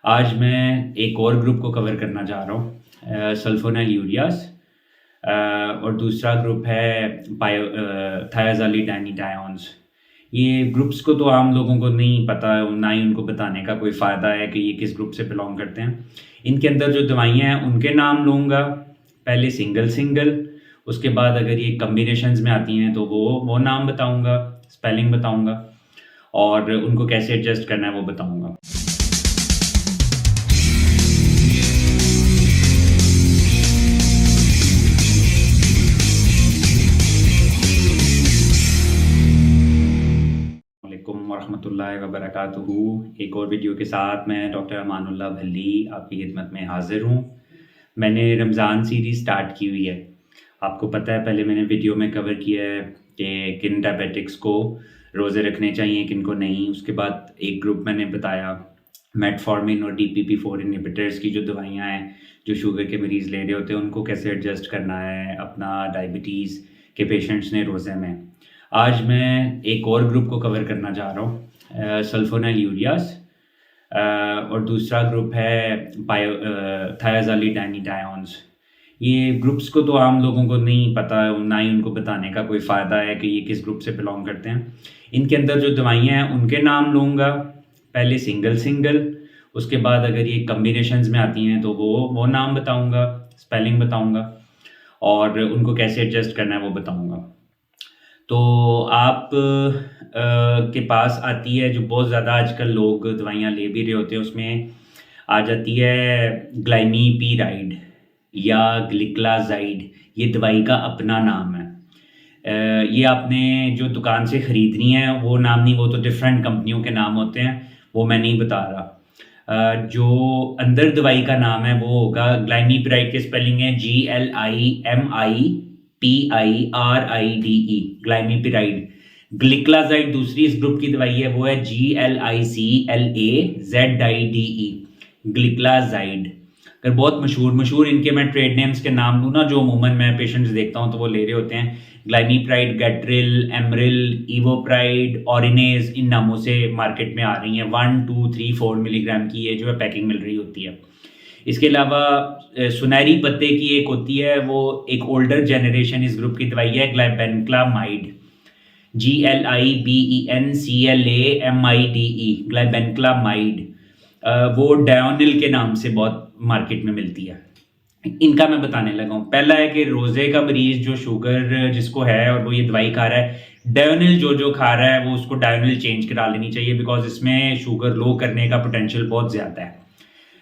आज मैं एक और ग्रुप को कवर करना चाह रहा हूँ, सल्फोनाइलयूरियाज। और दूसरा ग्रुप है थायाज़ोलिडाइनिडायोन्स। ये ग्रुप्स को तो आम लोगों को नहीं पता, ना ही उनको बताने का कोई फ़ायदा है कि ये किस ग्रुप से बिलोंग करते हैं। इनके अंदर जो दवाइयाँ हैं उनके नाम लूँगा, पहले सिंगल सिंगल, उसके बाद अगर ये कम्बिनेशंस में आती हैं तो वो नाम बताऊँगा, स्पेलिंग बताऊँगा, और उनको कैसे एडजस्ट करना है वो बताऊँगा। वरहमतुल्लाहि वबरकातुहू। एक और वीडियो के साथ मैं डॉक्टर अमानुल्लाह भल्ली आपकी खिदमत में हाज़िर हूँ। मैंने रमज़ान सीरीज़ स्टार्ट की हुई है। आपको पता है, पहले मैंने वीडियो में कवर किया है कि किन डायबिटिक्स को रोज़े रखने चाहिए, किन को नहीं। उसके बाद एक ग्रुप मैंने बताया मेटफॉर्मिन और DPP-4 इनहिबिटर्स की जो दवाइयाँ हैं, जो शुगर के मरीज़ ले रहे होते हैं, उनको कैसे एडजस्ट करना है अपना डायबिटीज़ के पेशेंट्स ने रोज़े में। आज मैं एक और ग्रुप को कवर करना चाह रहा हूँ, सल्फोनाइलयूरियाज। और दूसरा ग्रुप है थायाज़ोलिडाइनिडायोन्स। ये ग्रुप्स को तो आम लोगों को नहीं पता, ना ही उनको बताने का कोई फ़ायदा है कि ये किस ग्रुप से बिलोंग करते हैं। इनके अंदर जो दवाइयाँ हैं उनके नाम लूँगा, पहले सिंगल सिंगल, उसके बाद अगर ये कम्बिनेशंस में आती हैं तो वो नाम बताऊँगा, स्पेलिंग बताऊँगा, और उनको कैसे एडजस्ट करना है वो बताऊँगा। तो आप के पास आती है, जो बहुत ज़्यादा आजकल लोग दवाइयाँ ले भी रहे होते हैं, उसमें आ जाती है ग्लाइमीपिराइड या ग्लिक्लाजाइड। ये दवाई का अपना नाम है। ये आपने जो दुकान से ख़रीदनी है वो नाम नहीं, वो तो डिफरेंट कंपनियों के नाम होते हैं, वो मैं नहीं बता रहा। जो अंदर दवाई का नाम है वो होगा, ग्लाइमीपिराइड के स्पेलिंग है GLIMIPIRIDE, ग्लाइमीपिराइड। ग्लिक्लाजाइड दूसरी इस ग्रुप की दवाई है, वो है GLICLAZIDE, ग्लिक्लाजाइड। अगर बहुत मशहूर इनके मैं ट्रेड नेम्स के नाम लूँ ना, जो अमूमन मैं पेशेंट्स देखता हूँ तो वो ले रहे होते हैं, ग्लाइमीपिराइड, गैट्रिल, एमरिल, इवोप्राइड, ऑरिनेज, इन नामों से मार्केट में आ रही हैं। 1, 2, 3, 4 मिलीग्राम की ये जो है पैकिंग मिल रही होती है। इसके अलावा सुनहरी पत्ते की एक होती है, वो एक ओल्डर जनरेशन इस ग्रुप की दवाई है, ग्लाइबेनक्लामाइड, GLIBENCLAMIDE, ग्लाइबेनक्लामाइड। वो डायोनिल के नाम से बहुत मार्केट में मिलती है। इनका मैं बताने लगा हूँ। पहला है कि रोज़े का मरीज़ जो शुगर जिसको है और वो ये दवाई खा रहा है, डायोनिल जो खा रहा है वो उसको डायोनिल चेंज करा लेनी चाहिए, बिकॉज इसमें शुगर लो करने का पोटेंशियल बहुत ज़्यादा है।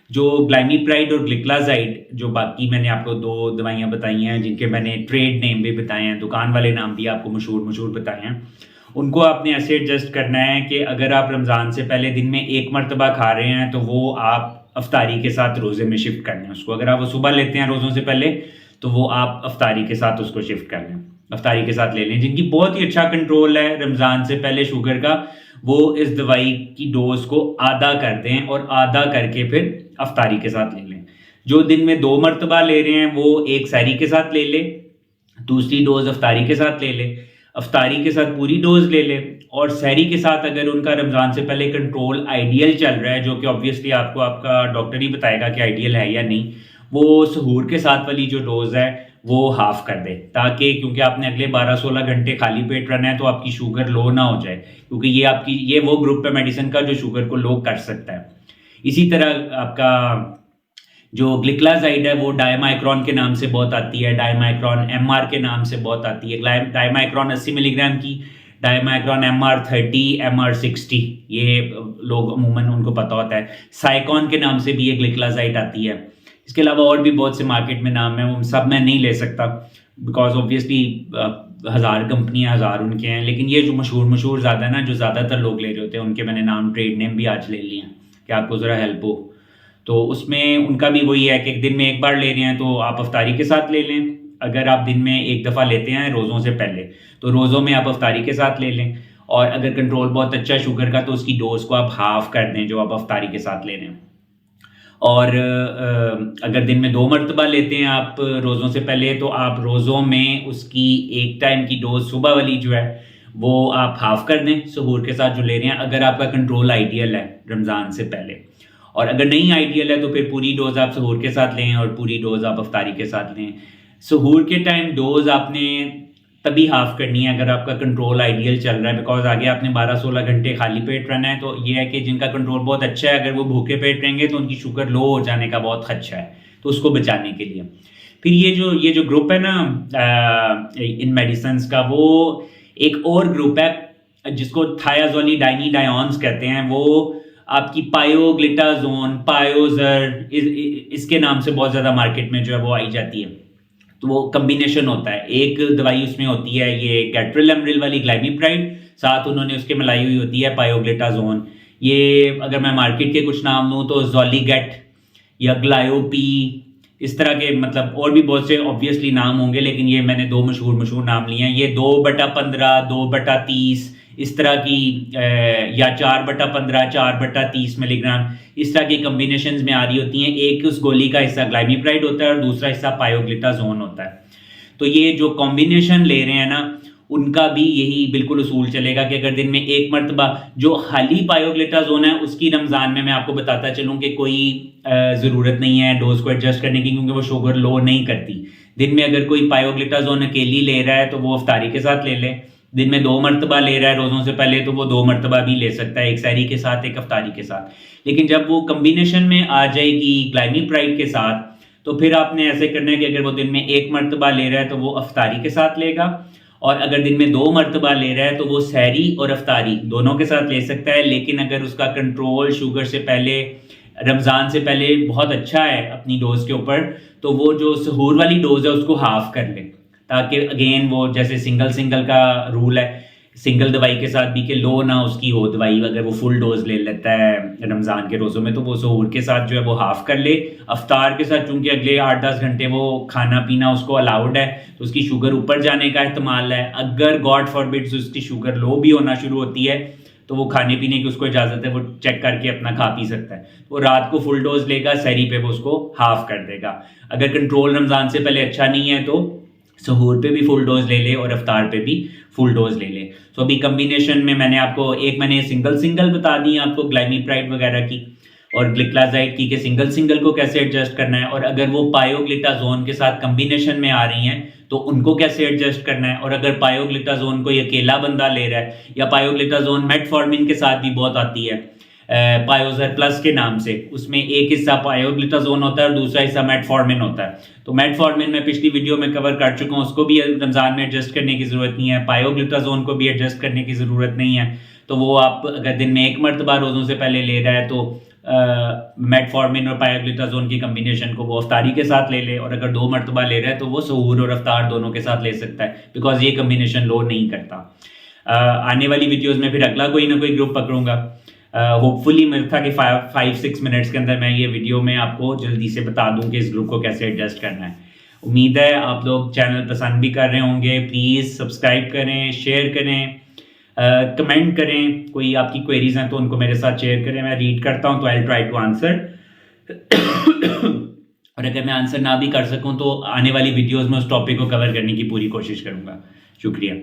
जो ग्लाइमीपिराइड और ग्लिक्लाजाइड, जो बाकी मैंने आपको 2 दवाइयाँ बताई हैं, जिनके मैंने ट्रेड नेम भी बताए हैं, दुकान वाले नाम भी आपको मशहूर बताए हैं, उनको आपने ऐसे एडजस्ट करना है कि अगर आप रमज़ान से पहले दिन में एक मरतबा खा रहे हैं तो वो आप अफ्तारी के साथ रोज़े में शिफ्ट कर लें उसको। अगर आप वो सुबह लेते हैं रोज़ों से पहले तो वो आप अफ्तारी के साथ उसको शिफ्ट कर लें, अफ्तारी के साथ ले लें। जिनकी बहुत ही अच्छा कंट्रोल है रमज़ान से पहले शुगर का, वो इस दवाई की डोज को आधा कर दें और आधा करके फिर अफ्तारी के साथ ले लें। जो दिन में 2 मरतबा ले रहे हैं वो एक सहरी के साथ ले ले, दूसरी डोज अफ्तारी के साथ ले ले, अफ्तारी के साथ पूरी डोज ले ले, और सहरी के साथ अगर उनका रमज़ान से पहले कंट्रोल आइडियल चल रहा है, जो कि ऑब्वियसली आपको आपका डॉक्टर ही बताएगा कि आइडियल है या नहीं, वो सहूर के साथ वाली जो डोज है वो हाफ कर दे, ताकि क्योंकि आपने अगले 12-16 घंटे खाली पेट रहना है तो आपकी शुगर लो ना हो जाए, क्योंकि ये वो ग्रुप है मेडिसिन का जो शुगर को लो कर सकता है। इसी तरह आपका जो ग्लिक्लाजाइड है वो डायमाइक्रॉन के नाम से बहुत आती है, डायमाइक्रॉन MR के नाम से बहुत आती है। डायमाइक्रॉन 80 मिलीग्राम की, डायमाइक्रॉन MR 30, MR 60, ये लोग अमूमन उनको पता होता है। साइकॉन के नाम से भी ये ग्लिक्लाजाइड आती है। इसके अलावा और भी बहुत से मार्केट में नाम है, वो सब मैं नहीं ले सकता बिकॉज ऑब्वियसली 1000 कंपनियाँ 1000 उनके हैं, लेकिन ये जो मशहूर ज़्यादा है ना, जो ज़्यादातर लोग ले रहे होते हैं, उनके मैंने नाम ट्रेड नेम भी आज ले लिए हैं कि आपको ज़रा हेल्प हो। तो उसमें उनका भी वही है कि एक दिन में एक बार ले रहे हैं तो आप अफ्तारी के साथ ले लें। अगर आप दिन में एक दफ़ा लेते हैं रोज़ों से पहले तो रोज़ों में आप अफ्तारी के साथ ले लें, और अगर कंट्रोल बहुत अच्छा है शुगर का तो उसकी डोज को आप हाफ कर दें जो आप अफ्तारी के साथ ले रहे हैं। और अगर दिन में 2 मरतबा लेते हैं आप रोज़ों से पहले, तो आप रोज़ों में उसकी एक टाइम की डोज सुबह वाली जो है वो आप हाफ कर दें सहूर के साथ जो ले रहे हैं, अगर आपका कंट्रोल आइडियल है रमज़ान से पहले। और अगर नहीं आइडियल है तो फिर पूरी डोज आप सहूर के साथ लें और पूरी डोज आप अफ्तारी के साथ लें। सहूर के टाइम डोज आपने तभी हाफ करनी है अगर आपका कंट्रोल आइडियल चल रहा है, बिकॉज आगे आपने 12-16 घंटे खाली पेट रहना है। तो ये है कि जिनका कंट्रोल बहुत अच्छा है, अगर वो भूखे पेट रहेंगे तो उनकी शुगर लो हो जाने का बहुत खदशा है, तो उसको बचाने के लिए। फिर ये जो ग्रुप है ना इन मेडिसिन का, वो एक और ग्रुप है जिसको थायाजोलिडाइनिडायोन्स कहते हैं। वो आपकी पायोग्लिटाजोन, पायोजर, इसके नाम से बहुत ज़्यादा मार्केट में जो है वो आई जाती है। तो वो कम्बिनेशन होता है, एक दवाई उसमें होती है ये गैट्रिल एमरिल वाली ग्लाइमिप्राइड, साथ उन्होंने उसके मिलाई हुई होती है पायोग्लिटाजोन। ये अगर मैं मार्केट के कुछ नाम लूँ तो जोलीगेट या ग्लायोपी, इस तरह के मतलब और भी बहुत से ऑब्वियसली नाम होंगे, लेकिन ये मैंने दो मशहूर नाम लिए हैं। ये 2/15, 2/30 इस तरह की या 4/15, 4/30 मिलीग्राम, इस तरह की कम्बिनेशंस में आ रही होती हैं। एक उस गोली का हिस्सा ग्लाइमिप्राइड होता है और दूसरा हिस्सा पायोग्लिटाजोन होता है। तो ये जो कॉम्बिनेशन ले रहे हैं ना, उनका भी यही बिल्कुल उसूल चलेगा कि अगर दिन में एक मरतबा, जो खाली पायोग्लिटाजोन है उसकी रमज़ान में मैं आपको बताता चलूँ कि कोई ज़रूरत नहीं है डोज को एडजस्ट करने की, क्योंकि वो शुगर लो नहीं करती। दिन में अगर कोई पायोग्लिटाजोन अकेली ले रहा है तो वो अफ्तारी के साथ ले ले। दिन में 2 मरतबा ले रहा है रोज़ों से पहले तो वो 2 मरतबा भी ले सकता है, एक सहरी के साथ, एक अफ्तारी के साथ। लेकिन जब वो कम्बिनेशन में आ जाएगी ग्लाइमिप्राइड के साथ, तो फिर आपने ऐसे करना है कि अगर वो दिन में 1 मरतबा ले रहा है तो वो अफ्तारी के साथ लेगा, और अगर दिन में 2 मरतबा ले रहा है तो वो सहरी और अफ्तारी दोनों के साथ ले सकता है। लेकिन अगर उसका कंट्रोल शुगर से पहले, रमज़ान से पहले बहुत अच्छा है अपनी डोज के ऊपर, तो वो जो सहूर वाली डोज है उसको हाफ कर ले, ताकि अगेन वो जैसे सिंगल का रूल है, सिंगल दवाई के साथ भी कि लो ना उसकी हो दवाई। अगर वो फुल डोज ले लेता है रमज़ान के रोज़ों में तो वो सहूर के साथ जो है वो हाफ कर ले। अफ्तार के साथ चूंकि अगले 8-10 घंटे वो खाना पीना उसको अलाउड है, तो उसकी शुगर ऊपर जाने का एहतमाल है। अगर गॉड फॉरबिड्स उसकी शुगर लो भी होना शुरू होती है तो वो खाने पीने की उसको इजाज़त है, वो चेक करके अपना खा पी सकता है। वो रात को फुल डोज लेगा, सहरी पे वो उसको हाफ कर देगा। अगर कंट्रोल रमज़ान से पहले अच्छा नहीं है तो सहूर पे भी फुल डोज ले ले और अफ्तार पे भी फुल डोज ले ले। तो अभी कम्बिनेशन में मैंने सिंगल बता दी आपको ग्लाइमिप्राइड वगैरह की और ग्लिक्लाजाइड की, कि सिंगल को कैसे एडजस्ट करना है, और अगर वो पायोग्लिटाजोन के साथ कम्बिनेशन में आ रही हैं तो उनको कैसे एडजस्ट करना है। और अगर पायोग्लिटाजोन कोई अकेला बंदा ले रहा है, या पायोग्लिटाजोन मेटफॉर्मिन के साथ भी बहुत आती है पायोजर प्लस के नाम से, उसमें एक हिस्सा पायोग्लिटाजोन होता है और दूसरा हिस्सा मेटफॉर्मिन होता है। तो मेटफॉर्मिन मैं पिछली वीडियो में कवर कर चुका हूँ, उसको भी रमज़ान में एडजस्ट करने की ज़रूरत नहीं है, पायोग्लिटाजोन को भी एडजस्ट करने की ज़रूरत नहीं है। तो वो आप अगर दिन में 1 मरतबा रोज़ों से पहले ले रहा है तो मेटफॉर्मिन और पायोग्लिटाजोन की कम्बिनेशन को वो अफ्तारी के साथ ले ले, और अगर 2 मरतबा ले रहा है तो वो सहूर और अफ्तार दोनों के साथ ले सकता है, बिकॉज ये कम्बिनेशन लो नहीं करता। आने वाली वीडियोज़ में फिर अगला कोई ना कोई ग्रुप पकड़ूंगा। होपफुली मेरा था कि 5-6 मिनट्स के अंदर मैं ये वीडियो में आपको जल्दी से बता दूं कि इस ग्रुप को कैसे एडजस्ट करना है। उम्मीद है आप लोग चैनल पसंद भी कर रहे होंगे। प्लीज़ सब्सक्राइब करें, शेयर करें, कमेंट करें। कोई आपकी क्वेरीज हैं तो उनको मेरे साथ शेयर करें, मैं रीड करता हूं तो I will try to answer. और अगर मैं आंसर ना भी कर सकूं तो आने वाली वीडियोज़ में उस टॉपिक को कवर करने की पूरी कोशिश करूँगा। शुक्रिया।